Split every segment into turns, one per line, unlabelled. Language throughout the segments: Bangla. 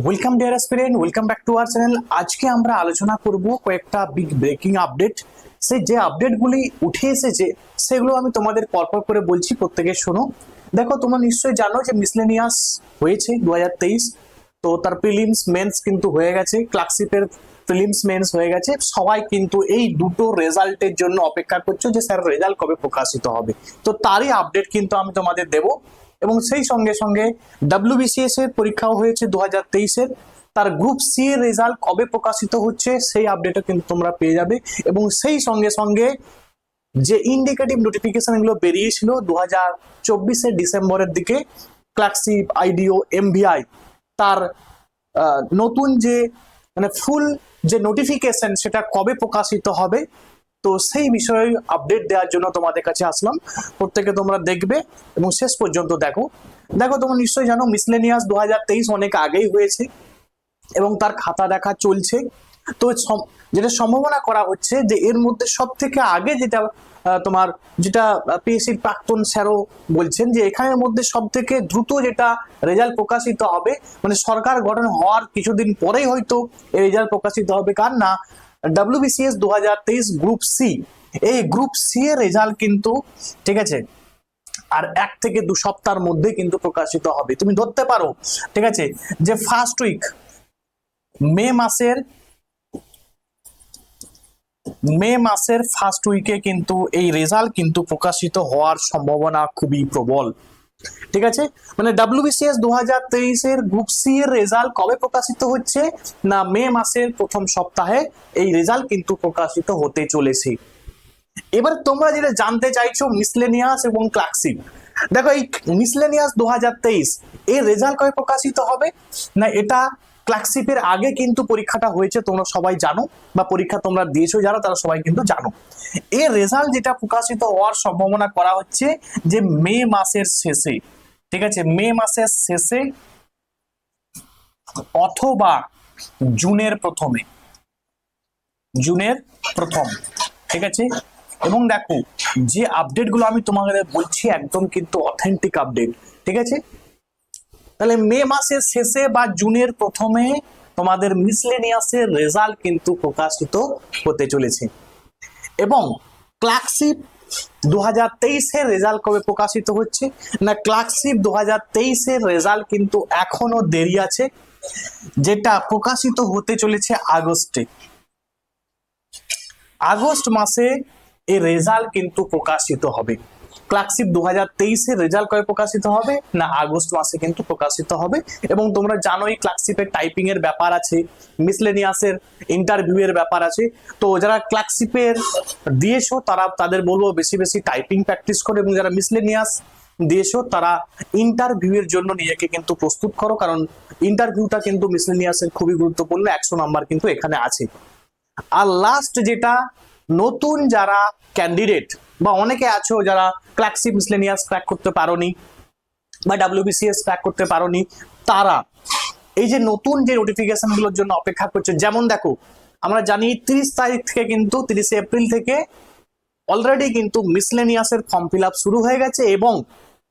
Welcome deer aspirant, welcome back to our channel. আজকে আমরা আলোচনা করব কয়েকটা বিগ ব্রেকিং আপডেট। যে আপডেটগুলি উঠে এসেছে সেগুলো আমি তোমাদের পরপর করে বলছি, প্রত্যেকে শোনো। দেখো, তোমরা নিশ্চয়ই জানো যে মিসলেনিয়াস হয়েছে 2023, তো তার প্রিলিমস মেন্স কিন্তু হয়ে গেছে। ক্লার্কশিপের প্রিলিমস মেন্স হয়ে গেছে। সবাই কিন্তু এই দুটো রেজাল্টের জন্য অপেক্ষা করছে যে স্যার রেজাল্ট কবে প্রকাশিত হবে। তো তারই আপডেট কিন্তু আমি তোমাদের দেবো। এবং সেই সঙ্গে সঙ্গে WBCS এর পরীক্ষাও হয়েছে 2023-এর, তার গ্রুপ সি এর রেজাল্ট কবে প্রকাশিত হচ্ছে সেই আপডেটও কিন্তু তোমরা পেয়ে যাবে। এবং সেই সঙ্গে সঙ্গে যে ইন্ডিকেটিভ নোটিফিকেশন গুলো বেরিয়েছিল 2024-এর ডিসেম্বরের দিকে, ক্লার্কশিপ, আইডিও, MVI, তার নতুন যে ফুল যে নোটিফিকেশন সেটা কবে প্রকাশিত হবে, তো সেই বিষয়ে আপডেট দেওয়ার জন্য তোমাদের কাছে আসলাম। প্রত্যেকে তোমরা দেখবে এবং শেষ পর্যন্ত দেখো। তোমরা নিশ্চয়ই জানো মিসলেনিয়াস 2023 অনেক আগেই হয়েছে এবং তার খাতা দেখা চলছে। তো যেটা সম্ভাবনা করা হচ্ছে যে এর মধ্যে সব থেকে আগে যেটা তোমার যেটা পিএসসির প্রাক্তন স্যারও বলছেন যে এখানের মধ্যে সব থেকে দ্রুত যেটা রেজাল্ট প্রকাশিত হবে, সরকার গঠন হওয়ার কিছুদিন পরেই হয়তো এই রেজাল্ট প্রকাশিত হবে। কার না, WBCS 2023 গ্রুপ সি, এই গ্রুপ সি এর রেজাল্ট কিন্তু ঠিক আছে আর 1 থেকে 2 সপ্তাহের মধ্যে কিন্তু প্রকাশিত হবে। তুমি ধরতে পারো ঠিক আছে যে ফার্স্ট উইক মে মাসের ফার্স্ট উইকে কিন্তু এই রেজাল্ট কিন্তু প্রকাশিত হওয়ার সম্ভাবনা খুবই প্রবল। ঠিক আছে, WBCS 2023-এর গ্রুপ সি এর রেজাল্ট কবে প্রকাশিত হচ্ছে না, মে মাসের প্রথম সপ্তাহে এই রেজাল্ট কিন্তু প্রকাশিত হতে চলেছে। এবার তোমরা যেটা জানতে চাইছো মিসলেনিয়াস এবং ক্লার্কশিপ, দেখো এই মিসলেনিয়াস 2023 এর রেজাল্ট কবে প্রকাশিত হবে না, এটা ক্লার্কশিপের আগে কিন্তু পরীক্ষাটা হয়েছে, তোমরা সবাই জানো, বা পরীক্ষা তোমরা দিয়েছো যারা তারা সবাই কিন্তু জানো। এর রেজাল্ট যেটা প্রকাশিত হওয়ার সম্ভাবনা করা হচ্ছে যে মে মাসের শেষে, ঠিক আছে, মে মাসের শেষে অথবা জুনের প্রথম, ঠিক আছে। এবং দেখো যে আপডেট গুলো আমি তোমাদের বলছি একদম কিন্তু অথেন্টিক আপডেট, ঠিক আছে। তাহলে মে মাসের শেষে বা জুনের প্রথমে তোমাদের মিসলেনিয়াসের রেজাল্ট কিন্তু প্রকাশিত হতে চলেছে। এবং ক্লার্কশিপ 2023-এর রেজাল্ট কবে প্রকাশিত হচ্ছে না, ক্লার্কশিপ 2023-এর রেজাল্ট কিন্তু এখনো দেরি আছে, যেটা প্রকাশিত হতে চলেছে আগস্ট মাসে এই রেজাল্ট কিন্তু প্রকাশিত হবে। ক্লার্কশিপ 2023-এর রেজাল্ট কবে প্রকাশিত হবে না, আগস্ট মাসে কিন্তু প্রকাশিত হবে। এবং তোমরা জানোই ক্লার্কশিপের টাইপিং এর ব্যাপার আছে, মিসলেনিয়াসের ইন্টারভিউ এর ব্যাপার আছে। তো যারা ক্লার্কশিপের দিয়েছো তাদের বলবো বেশি বেশি টাইপিং প্র্যাকটিস করো, এবং যারা মিসলেনিয়াস দিয়েছো তারা ইন্টারভিউ এর জন্য নিজেকে কিন্তু প্রস্তুত করো, কারণ ইন্টারভিউটা কিন্তু মিসলেনিয়াসের খুবই গুরুত্বপূর্ণ, 100 নাম্বার কিন্তু এখানে আছে। আর লাস্ট যেটা, নতুন যারা ক্যান্ডিডেট বা অনেকে আছো যারা ক্লার্কশিপ মিসলেনিয়াস ক্র্যাক করতে পারোনি বা WBCS ক্র্যাক করতে পারোনি, তারা এই যে নতুন যে নোটিফিকেশন গুলোর জন্য অপেক্ষা করছে। যেমন দেখো, আমরা জানি 30 তারিখ থেকে কিন্তু 30 এপ্রিল থেকে অলরেডি কিন্তু মিসলেনিয়াসের ফর্ম ফিল আপ শুরু হয়ে গেছে। এবং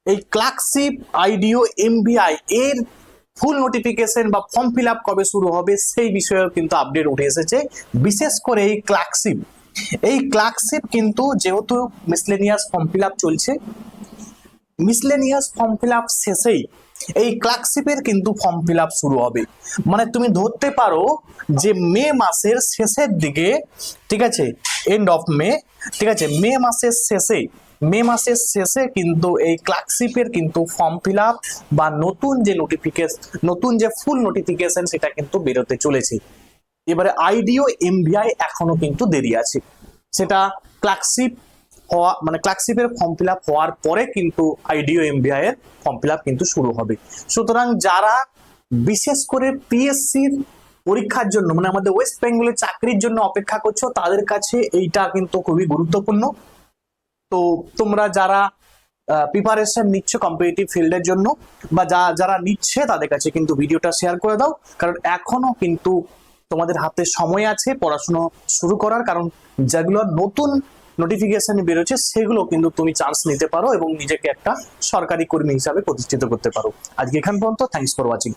এই ক্লার্কশিপ, আইডিও, MVI এর ফুল নোটিফিকেশন বা ফর্ম ফিল আপ কবে শুরু হবে সেই বিষয়ে কিন্তু আপডেট উঠে এসেছে। বিশেষ করে এই ক্লার্কশিপ কিন্তু যেহেতু মিসলেনিয়াস ফর্ম ফিল আপ চলছে, মিসলেনিয়াস ফর্ম ফিল আপ শেষেই এই ক্লার্কশিপের কিন্তু ফর্ম ফিল আপ শুরু হবে। তুমি ধরতে পারো যে মে মাসের শেষের দিকে, ঠিক আছে, এন্ড অফ মে, ঠিক আছে, মে মাসের শেষে কিন্তু এই ক্লার্কশিপের কিন্তু ফর্ম ফিল আপ বা নতুন যে ফুল নোটিফিকেশন সেটা কিন্তু বেরোতে চলেছে। এবারে আইডিও, MVI এখনো কিন্তু দেরি আছে, সেটা ক্লার্কশিপ হওয়া ক্লার্কশিপের ফর্ম ফিল আপ হওয়ার পরে কিন্তু আইডিও, MVI এর ফর্ম ফিল আপ কিন্তু শুরু হবে। সুতরাং যারা বিশেষ করে পিএসসির পরীক্ষার জন্য আমাদের ওয়েস্ট বেঙ্গলের চাকরির জন্য অপেক্ষা করছো, তাদের কাছে এইটা কিন্তু খুবই গুরুত্বপূর্ণ। তো তোমরা যারা প্রিপারেশন নিচ্ছ কম্পিটিটিভ ফিল্ডের জন্য বা যারা নিচ্ছে তাদের কাছে কিন্তু ভিডিওটা শেয়ার করে দাও, কারণ এখনো কিন্তু তোমাদের হাতে সময় আছে পড়াশোনা শুরু করার। কারণ যেগুলো নতুন নোটিফিকেশন বেরোচ্ছে সেগুলো কিন্তু তুমি চান্স নিতে পারো এবং নিজেকে একটা সরকারি কর্মী হিসাবে প্রতিষ্ঠিত করতে পারো। আজকে এখান পর্যন্ত, থ্যাঙ্কস ফর ওয়াচিং।